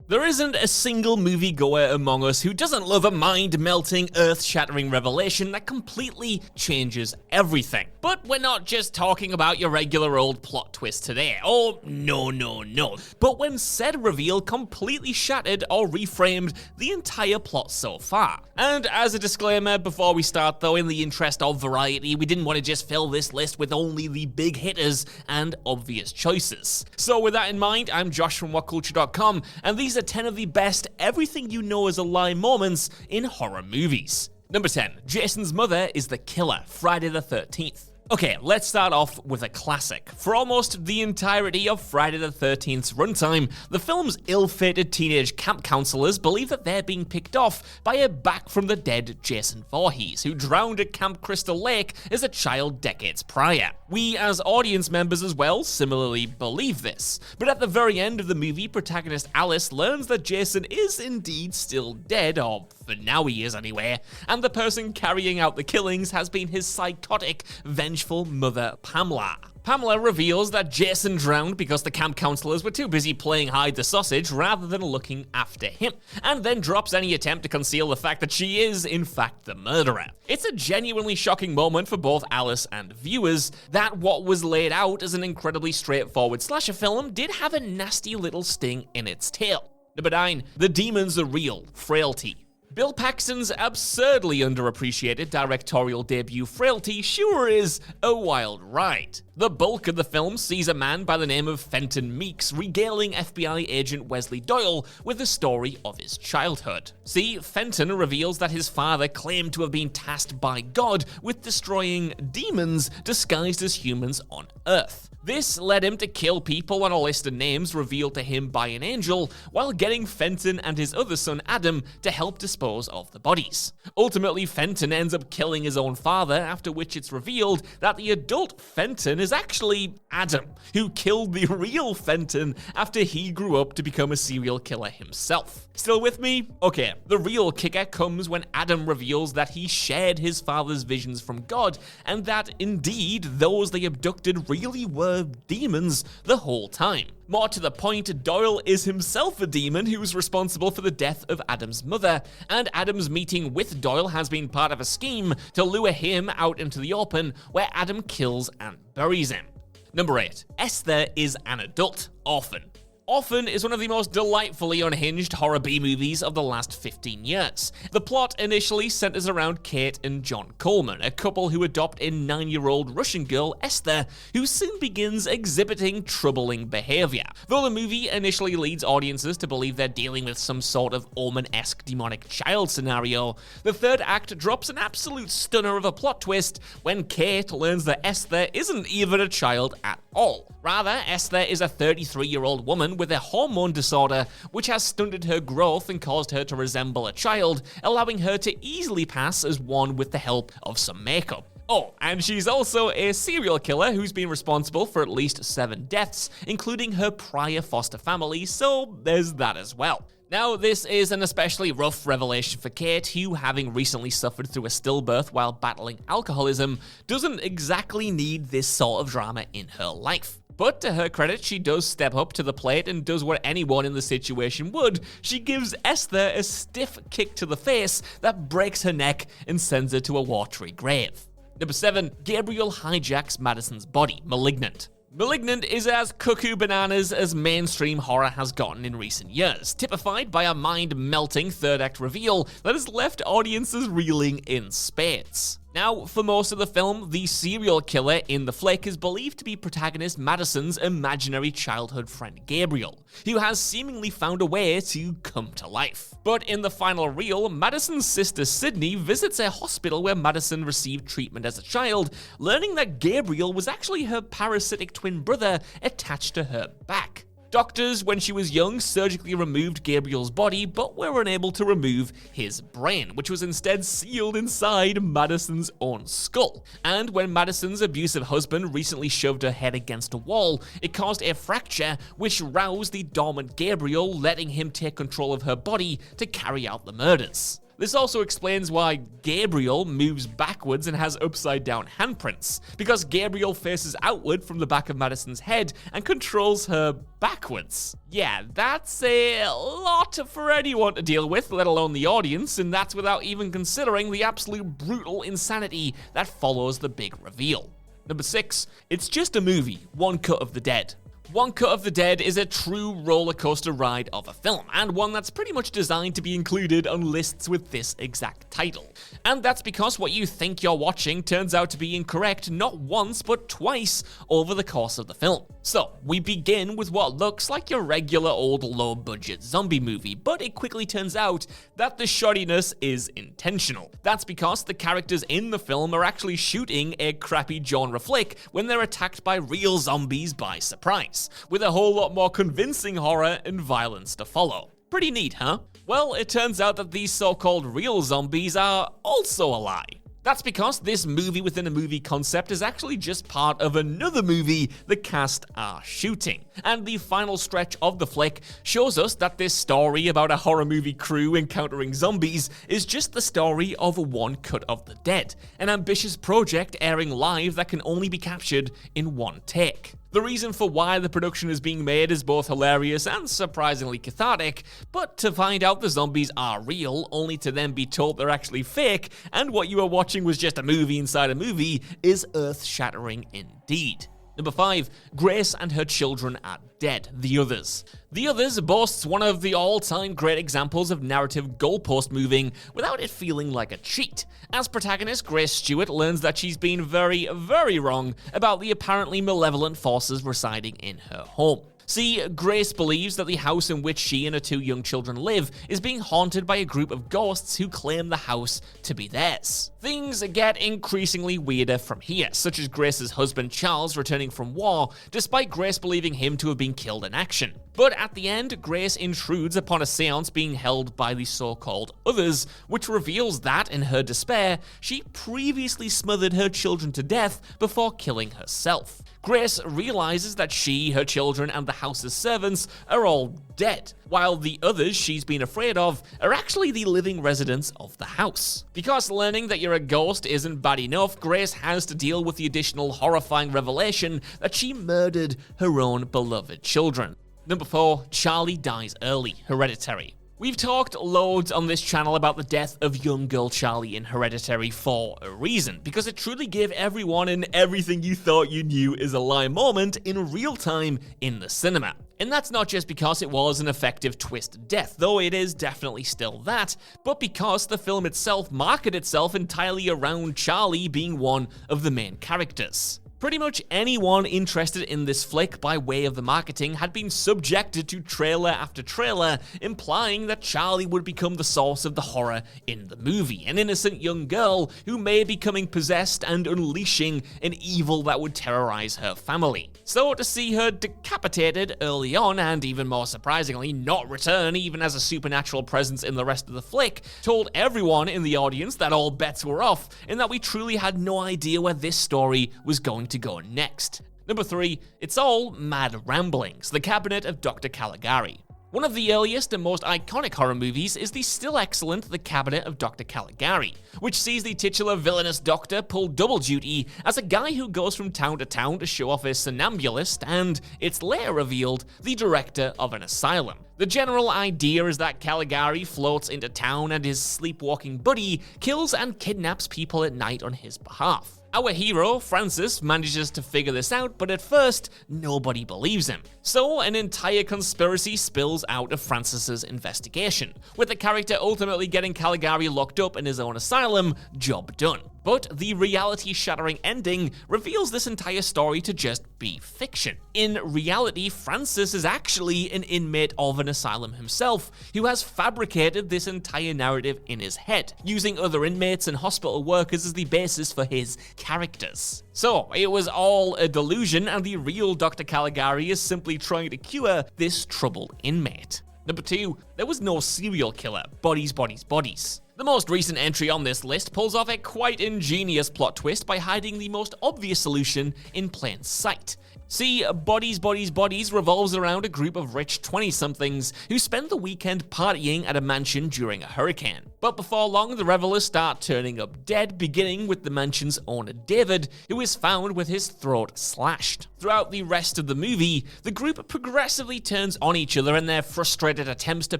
There isn't a single moviegoer among us who doesn't love a mind-melting, earth-shattering revelation that completely changes everything. But we're not just talking about your regular old plot twist today. Oh, no. But when said reveal completely shattered or reframed the entire plot so far. And as a disclaimer, before we start though, in the interest of variety, we didn't want to just fill this list with only the big hitters and obvious choices. So with that in mind, I'm Josh from WhatCulture.com, and these are 10 of the best everything you know is a lie moments in horror movies. Number 10. Jason's mother is the killer, Friday the 13th. Okay, let's start off with a classic. For almost the entirety of Friday the 13th's runtime, the film's ill-fated teenage camp counselors believe that they're being picked off by a back-from-the-dead Jason Voorhees, who drowned at Camp Crystal Lake as a child decades prior. We, as audience members as well, similarly believe this. But at the very end of the movie, protagonist Alice learns that Jason is indeed still dead, or for now he is anyway, and the person carrying out the killings has been his psychotic, vengeful mother, Pamela. Pamela reveals that Jason drowned because the camp counselors were too busy playing hide the sausage rather than looking after him, and then drops any attempt to conceal the fact that she is, in fact, the murderer. It's a genuinely shocking moment for both Alice and viewers that what was laid out as an incredibly straightforward slasher film did have a nasty little sting in its tail. Number 9. The demons are real, Frailty. Bill Paxton's absurdly underappreciated directorial debut Frailty sure is a wild ride. The bulk of the film sees a man by the name of Fenton Meeks regaling FBI agent Wesley Doyle with the story of his childhood. See, Fenton reveals that his father claimed to have been tasked by God with destroying demons disguised as humans on Earth. This led him to kill people on a list of names revealed to him by an angel, while getting Fenton and his other son Adam to help dispose of the bodies. Ultimately, Fenton ends up killing his own father, after which it's revealed that the adult Fenton is actually Adam, who killed the real Fenton after he grew up to become a serial killer himself. Still with me? Okay, the real kicker comes when Adam reveals that he shared his father's visions from God, and that indeed those they abducted really were demons the whole time. More to the point, Doyle is himself a demon who's responsible for the death of Adam's mother, and Adam's meeting with Doyle has been part of a scheme to lure him out into the open, where Adam kills and buries him. Number 8. Esther is an adult, Orphan. Orphan is one of the most delightfully unhinged horror B-movies of the last 15 years. The plot initially centers around Kate and John Coleman, a couple who adopt a 9-year-old Russian girl, Esther, who soon begins exhibiting troubling behavior. Though the movie initially leads audiences to believe they're dealing with some sort of Omen-esque demonic child scenario, the third act drops an absolute stunner of a plot twist when Kate learns that Esther isn't even a child at all. Rather, Esther is a 33-year-old woman with a hormone disorder which has stunted her growth and caused her to resemble a child, allowing her to easily pass as one with the help of some makeup. Oh, and she's also a serial killer who's been responsible for at least 7 deaths, including her prior foster family, so there's that as well. Now, this is an especially rough revelation for Kate, who, having recently suffered through a stillbirth while battling alcoholism, doesn't exactly need this sort of drama in her life. But to her credit, she does step up to the plate and does what anyone in the situation would. She gives Esther a stiff kick to the face that breaks her neck and sends her to a watery grave. Number 7. Gabriel hijacks Madison's body, Malignant. Malignant is as cuckoo bananas as mainstream horror has gotten in recent years, typified by a mind-melting third-act reveal that has left audiences reeling in spades. Now, for most of the film, the serial killer in the flick is believed to be protagonist Madison's imaginary childhood friend Gabriel, who has seemingly found a way to come to life. But in the final reel, Madison's sister Sydney visits a hospital where Madison received treatment as a child, learning that Gabriel was actually her parasitic twin brother attached to her back. Doctors, when she was young, surgically removed Gabriel's body, but were unable to remove his brain, which was instead sealed inside Madison's own skull. And when Madison's abusive husband recently shoved her head against a wall, it caused a fracture, which roused the dormant Gabriel, letting him take control of her body to carry out the murders. This also explains why Gabriel moves backwards and has upside down handprints, because Gabriel faces outward from the back of Madison's head and controls her backwards. Yeah, that's a lot for anyone to deal with, let alone the audience, and that's without even considering the absolute brutal insanity that follows the big reveal. Number 6, it's just a movie, One Cut of the Dead. One Cut of the Dead is a true roller coaster ride of a film, and one that's pretty much designed to be included on lists with this exact title. And that's because what you think you're watching turns out to be incorrect not once but twice over the course of the film. So, we begin with what looks like your regular old low-budget zombie movie, but it quickly turns out that the shoddiness is intentional. That's because the characters in the film are actually shooting a crappy genre flick when they're attacked by real zombies by surprise, with a whole lot more convincing horror and violence to follow. Pretty neat, huh? Well, it turns out that these so-called real zombies are also a lie. That's because this movie within a movie concept is actually just part of another movie the cast are shooting. And the final stretch of the flick shows us that this story about a horror movie crew encountering zombies is just the story of One Cut of the Dead, an ambitious project airing live that can only be captured in one take. The reason for why the production is being made is both hilarious and surprisingly cathartic, but to find out the zombies are real, only to then be told they're actually fake, and what you are watching was just a movie inside a movie, is earth-shattering indeed. Number 5, Grace and her children are dead, The Others. The Others boasts one of the all-time great examples of narrative goalpost moving without it feeling like a cheat. As protagonist, Grace Stewart learns that she's been very, very wrong about the apparently malevolent forces residing in her home. See, Grace believes that the house in which she and her 2 young children live is being haunted by a group of ghosts who claim the house to be theirs. Things get increasingly weirder from here, such as Grace's husband Charles returning from war, despite Grace believing him to have been killed in action. But at the end, Grace intrudes upon a seance being held by the so-called Others, which reveals that, in her despair, she previously smothered her children to death before killing herself. Grace realizes that she, her children, and the house's servants are all dead, while the others she's been afraid of are actually the living residents of the house. Because learning that you're a ghost isn't bad enough, Grace has to deal with the additional horrifying revelation that she murdered her own beloved children. Number 4, Charlie dies early, Hereditary. We've talked loads on this channel about the death of young girl Charlie in Hereditary for a reason, because it truly gave everyone an everything you thought you knew is a lie moment in real time in the cinema. And that's not just because it was an effective twist death, though it is definitely still that, but because the film itself marketed itself entirely around Charlie being one of the main characters. Pretty much anyone interested in this flick by way of the marketing had been subjected to trailer after trailer, implying that Charlie would become the source of the horror in the movie, an innocent young girl who may be becoming possessed and unleashing an evil that would terrorize her family. So to see her decapitated early on, and even more surprisingly, not return even as a supernatural presence in the rest of the flick, told everyone in the audience that all bets were off, and that we truly had no idea where this story was going to go next. Number 3, it's all mad ramblings, The Cabinet of Dr. Caligari. One of the earliest and most iconic horror movies is the still excellent The Cabinet of Dr. Caligari, which sees the titular villainous doctor pull double duty as a guy who goes from town to town to show off his somnambulist and, it's later revealed, the director of an asylum. The general idea is that Caligari floats into town and his sleepwalking buddy kills and kidnaps people at night on his behalf. Our hero, Francis, manages to figure this out, but at first, nobody believes him. So, an entire conspiracy spills out of Francis's investigation, with the character ultimately getting Caligari locked up in his own asylum, job done. But the reality-shattering ending reveals this entire story to just be fiction. In reality, Francis is actually an inmate of an asylum himself, who has fabricated this entire narrative in his head, using other inmates and hospital workers as the basis for his characters. So, it was all a delusion, and the real Dr. Caligari is simply trying to cure this troubled inmate. Number 2, there was no serial killer, bodies, bodies, bodies. The most recent entry on this list pulls off a quite ingenious plot twist by hiding the most obvious solution in plain sight. See, Bodies revolves around a group of rich 20-somethings who spend the weekend partying at a mansion during a hurricane. But before long, the revelers start turning up dead, beginning with the mansion's owner David, who is found with his throat slashed. Throughout the rest of the movie, the group progressively turns on each other in their frustrated attempts to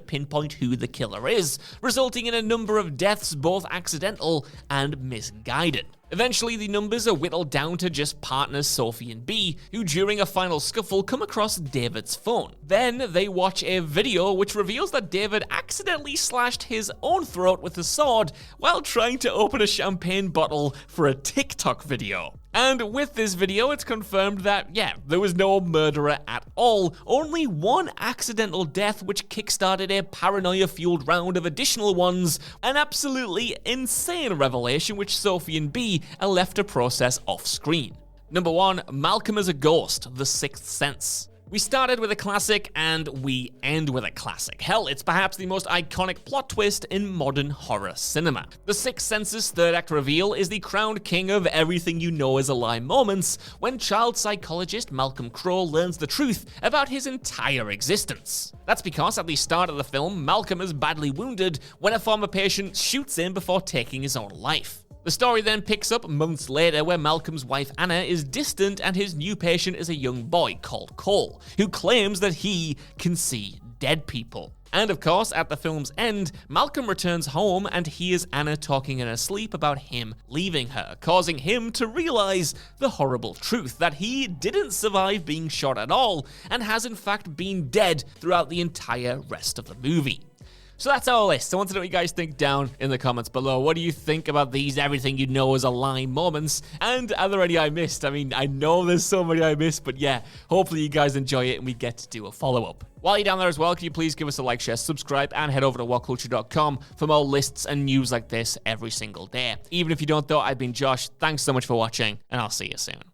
pinpoint who the killer is, resulting in a number of deaths, both accidental and misguided. Eventually, the numbers are whittled down to just partners Sophie and B, who during a final scuffle come across David's phone. Then they watch a video which reveals that David accidentally slashed his own throat with a sword while trying to open a champagne bottle for a TikTok video. And with this video, it's confirmed that, yeah, there was no murderer at all, only one accidental death which kickstarted a paranoia-fueled round of additional ones, an absolutely insane revelation which Sophie and B are left to process off-screen. Number 1, Malcolm as a ghost, The Sixth Sense. We started with a classic, and we end with a classic. Hell, it's perhaps the most iconic plot twist in modern horror cinema. The Sixth Sense's third act reveal is the crowned king of everything you know is a lie moments, when child psychologist Malcolm Crowe learns the truth about his entire existence. That's because at the start of the film, Malcolm is badly wounded when a former patient shoots him before taking his own life. The story then picks up months later where Malcolm's wife Anna is distant and his new patient is a young boy called Cole, who claims that he can see dead people. And of course, at the film's end, Malcolm returns home and hears Anna talking in her sleep about him leaving her, causing him to realize the horrible truth that he didn't survive being shot at all and has in fact been dead throughout the entire rest of the movie. So that's our list. I want to know what you guys think down in the comments below. What do you think about these everything you know is a lie moments? And are there any I missed? I mean, I know there's so many I missed, but yeah, hopefully you guys enjoy it and we get to do a follow-up. While you're down there as well, can you please give us a like, share, subscribe, and head over to whatculture.com for more lists and news like this every single day. Even if you don't though, I've been Josh. Thanks so much for watching, and I'll see you soon.